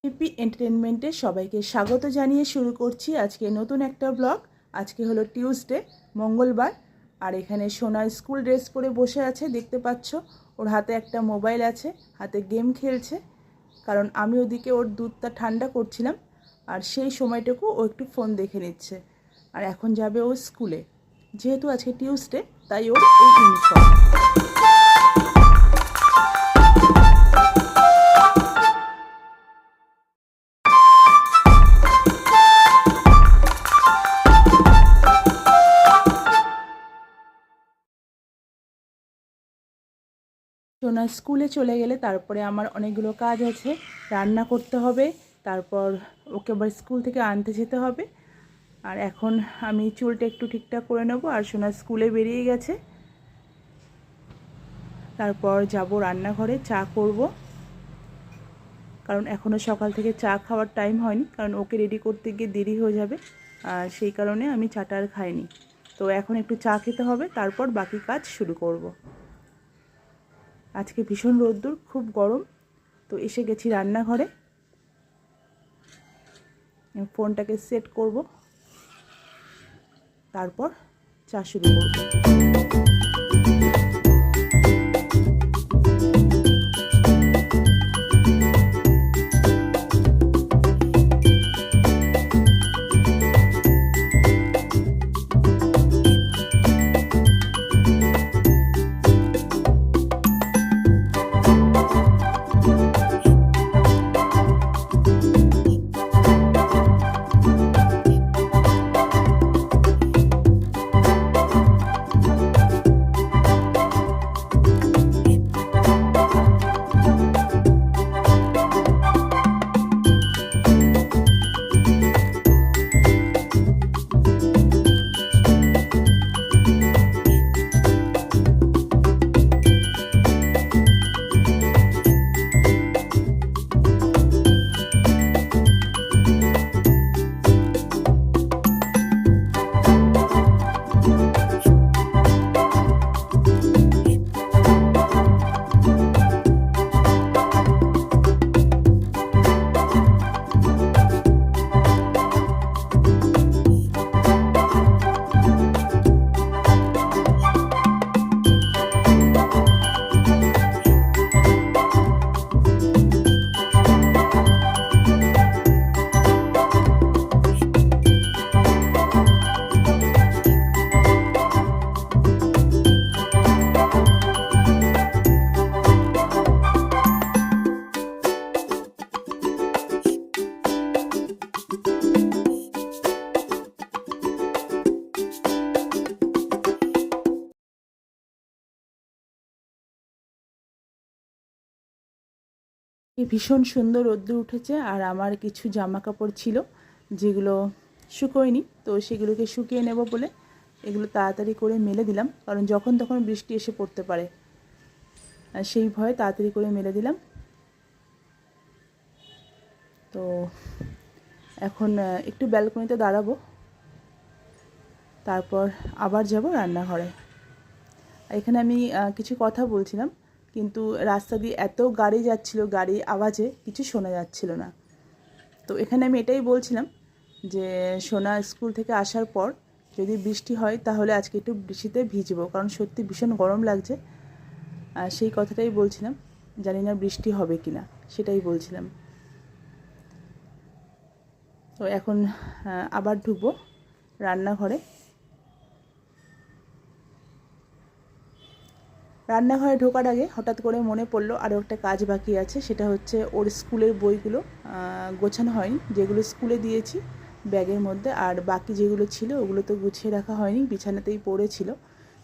পিপি এন্টারটেনমেন্টে সবাইকে স্বাগত জানিয়ে শুরু করছি আজকে নতুন একটা ব্লগ। আজকে হলো টিউসডে, মঙ্গলবার। আর এখানে সোনা স্কুল ড্রেস পরে বসে আছে, দেখতে পাচ্ছ। ওর হাতে একটা মোবাইল আছে, হাতে গেম খেলছে, কারণ আমি ওদিকে ওর দুধটা ঠান্ডা করছিলাম। আর সেই সময়টুকু ও একটু ফোন দেখে নিচ্ছে। আর এখন যাবে ও স্কুলে, যেহেতু আজকে টিউসডে তাই ওর এই ইউনিফর্ম। সোনা স্কুলে চলে গেলে তারপরে আমার অনেকগুলো কাজ আছে। রান্না করতে হবে, তারপর ওকে আবার স্কুল থেকে আনতে যেতে হবে। আর এখন আমি চুলটা একটু ঠিকঠাক করে নেব। আর সোনা স্কুলে বেরিয়ে গেছে, তারপর যাব রান্নাঘরে, চা করব। কারণ এখনও সকাল থেকে চা খাওয়ার টাইম হয়নি, কারণ ওকে রেডি করতে গিয়ে দেরি হয়ে যাবে। আর সেই কারণে আমি চাটা আর খাইনি। তো এখন একটু চা খেতে হবে, তারপর বাকি কাজ শুরু করব। আজকে ভীষণ রোদ্দুর, খুব গরম। তো এসে গেছি রান্নাঘরে, ফোনটাকে সেট করব, তারপর চা শুরু করব। ভীষণ সুন্দর রোদ্দুর উঠেছে। আর আমার কিছু জামা কাপড় ছিল যেগুলো শুকোয়নি, তো সেগুলোকে শুকিয়ে নেব বলে এগুলো তাড়াতাড়ি করে মেলে দিলাম, কারণ যখন তখন বৃষ্টি এসে পড়তে পারে। আর সেই ভয়ে তাড়াতাড়ি করে মেলে দিলাম। তো এখন একটু ব্যালকনিতে দাঁড়াবো, তারপর আবার যাব রান্নাঘরে। এখানে আমি কিছু কথা বলছিলাম, কিন্তু রাস্তা দিয়ে এত গাড়ি যাচ্ছিল, গাড়ির আওয়াজে কিছু শোনা যাচ্ছিল না। তো এখানে আমি এটাই বলছিলাম যে সোনা স্কুল থেকে আসার পর যদি বৃষ্টি হয় তাহলে আজকে একটু বৃষ্টিতে ভিজবো, কারণ সত্যি ভীষণ গরম লাগছে। সেই কথাটাই বলছিলাম, জানি না বৃষ্টি হবে কি না, সেটাই বলছিলাম। তো এখন আবার ঢুকবো রান্নাঘরে। রান্নাঘরে ঢোকার আগে হঠাৎ করে মনে পড়লো আরও একটা কাজ বাকি আছে, সেটা হচ্ছে ওর স্কুলের বইগুলো গোছানো হয়নি, যেগুলো স্কুলে দিয়েছি ব্যাগের মধ্যে। আর বাকি যেগুলো ছিল ওগুলো তো গুছিয়ে রাখা হয়নি, বিছানাতেই পড়েছিল।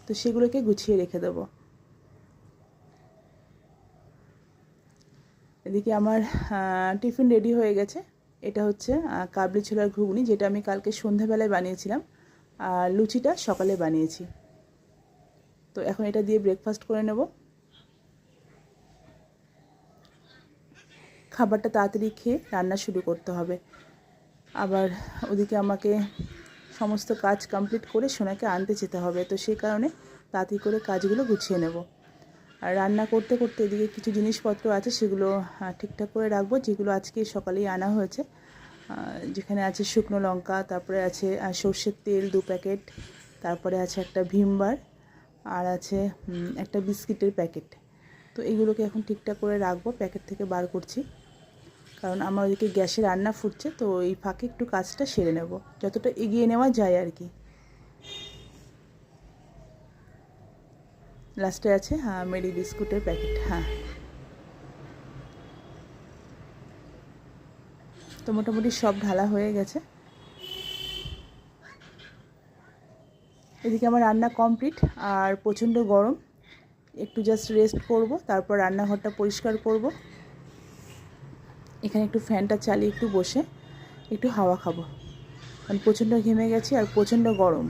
তো সেগুলোকে গুছিয়ে রেখে দেবো। এদিকে আমার টিফিন রেডি হয়ে গেছে। এটা হচ্ছে কাবলি ছোলার ঘুগনি, যেটা আমি কালকে সন্ধ্যাবেলায় বানিয়েছিলাম, আর লুচিটা সকালে বানিয়েছি। তো এখন এটা দিয়ে ব্রেকফাস্ট করে নেব। খাবারটা তাড়াতাড়ি খেয়ে রান্না শুরু করতে হবে। আবার ওদিকে আমাকে সমস্ত কাজ কমপ্লিট করে সোনাকে আনতে যেতে হবে, তো সেই কারণে তাড়াতাড়ি করে কাজগুলো গুছিয়ে নেব। আর রান্না করতে করতে এদিকে কিছু জিনিসপত্র আছে, সেগুলো ঠিকঠাক করে রাখবো, যেগুলো আজকে সকালেই আনা হয়েছে। যেখানে আছে শুকনো লঙ্কা, তারপরে আছে সর্ষের তেল 2 প্যাকেট, তারপরে আছে একটা ভিমবার, আর আছে একটা বিস্কিটের প্যাকেট। তো এগুলোকে এখন ঠিকঠাক করে রাখবো, প্যাকেট থেকে বার করছি, কারণ আমার ওইদিকে গ্যাসে রান্না ফুটছে। তো এই ফাঁকে একটু কাজটা সেরে নেব, যতটা এগিয়ে নেওয়া যায় আর কি। লাস্টে আছে মেরি বিস্কুটের প্যাকেট। তো মোটামুটি সব ঢালা হয়ে গেছে। এদিকে আমার রান্না কমপ্লিট, আর প্রচণ্ড গরম, একটু জাস্ট রেস্ট করব, তারপর রান্নাঘরটা পরিষ্কার করব। এখানে একটু ফ্যানটা চালিয়ে একটু বসে একটু হাওয়া খাবো, কারণ প্রচণ্ড ঘেমে গেছি আর প্রচণ্ড গরম।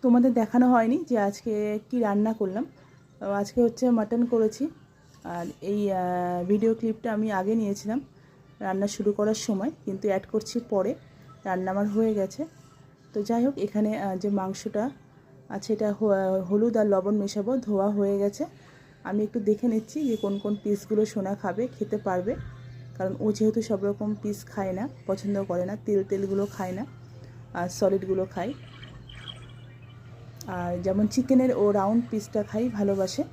তোমাদের দেখানো হয়নি যে আজকে কি রান্না করলাম। আজকে হচ্ছে মাটন করেছি, আর এই ভিডিও ক্লিপটা আমি আগে নিয়েছিলাম রান্না শুরু করার সময়, কিন্তু অ্যাড করছি পরে, রান্না আমার হয়ে গেছে। তো যাই হোক, এখানে যে মাংসটা আছে এটা হলুদ আর লবণ মেশাবো, ধোয়া হয়ে গেছে। আমি একটু দেখে নিচ্ছি যে কোন কোন পিসগুলো সোনা খাবে, খেতে পারবে, কারণ ও যেহেতু সব রকম পিস খায় না, পছন্দ করে না, তেলগুলো খায় না, আর সলিডগুলো খায়। আর যেমন চিকেনের ও রাউন্ড পিসটা খাই, ভালোবাসে।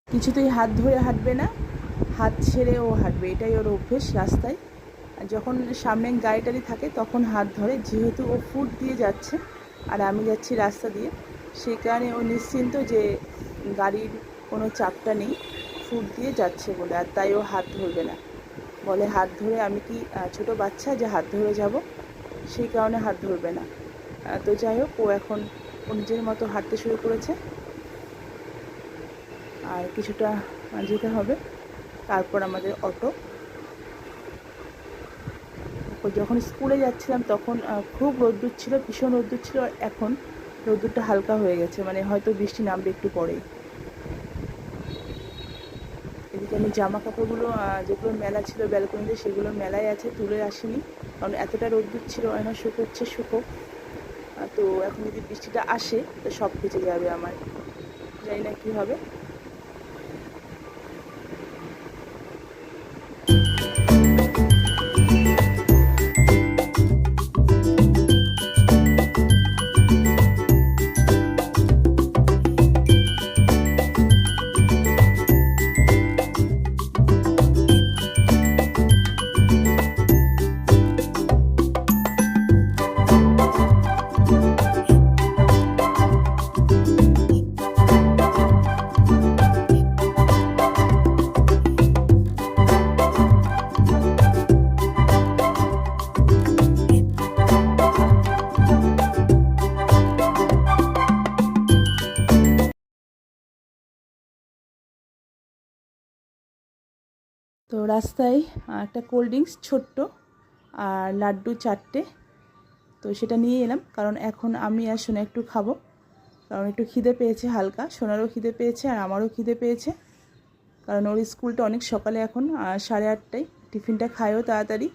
কিছুতেই হাত ধরে হাঁটবে না, হাত ছেড়ে ও হাঁটবে, এটাই ওর অভ্যেস। রাস্তায় যখন সামনে গাড়ি টাড়ি থাকে তখন হাত ধরে, যেহেতু ও ফুট দিয়ে যাচ্ছে আর আমি যাচ্ছি রাস্তা দিয়ে, সেই কারণে ও নিশ্চিন্ত যে গাড়ির কোনো চাপটা নেই, ফুট দিয়ে যাচ্ছে বলে, আর তাই ও হাত ধরবে না। বলে হাত ধরে আমি কি ছোট বাচ্চা যে হাত ধরে যাব, সেই কারণে হাত ধরবে না। তো যাই হোক, ও এখন ও নিজের মতো হাঁটতে শুরু করেছে, আর কিছুটা যেতে হবে, তারপর আমাদের অটো। যখন স্কুলে যাচ্ছিলাম তখন খুব রোদ্দুর ছিল, ভীষণ রোদ্দুর ছিল, আর এখন রোদ্দুরটা হালকা হয়ে গেছে, মানে হয়তো বৃষ্টি নামবে একটু পরেই। এদিকে আমি জামা কাপড়গুলো যেগুলো মেলা ছিল ব্যালকনিতে, সেগুলো মেলায় আছে, তুলে আসিনি, কারণ এতটা রোদ্দুর ছিল, এখন শুকোচ্ছে শুকোক। তো এখন যদি বৃষ্টিটা আসে তো সব ভিজে যাবে আমার, জানি না কী হবে। তো রাস্তায় একটা কোল্ড ড্রিঙ্কস ছোট্ট আর লাড্ডু 4টে, তো সেটা নিয়ে এলাম, কারণ এখন আমি আর সোনা একটু খাবো, কারণ একটু খিদে পেয়েছে হালকা, সোনারও খিদে পেয়েছে আর আমারও খিদে পেয়েছে, কারণ ওর স্কুলটা অনেক সকালে, এখন 8:30টায়, টিফিনটা খায়ও তাড়াতাড়ি,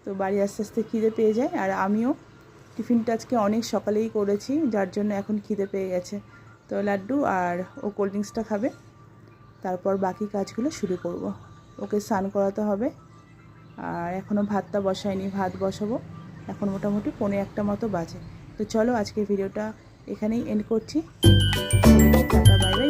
তো বাড়ি আস্তে আস্তে খিদে পেয়ে যায়। আর আমিও টিফিনটা আজকে অনেক সকালেই করেছি, যার জন্য এখন খিদে পেয়ে গেছে। তো লাড্ডু আর ও কোল্ড ড্রিঙ্কসটা খাবে, তারপর বাকি কাজগুলো শুরু করব। ওকে স্নান করাতে হবে, আর এখনও ভাতটা বসাইনি, ভাত বসাবো। এখন মোটামুটি 1:45 মতো বাজে। তো চলো আজকের ভিডিওটা এখানেই এন্ড করছি। Tata, bye bye.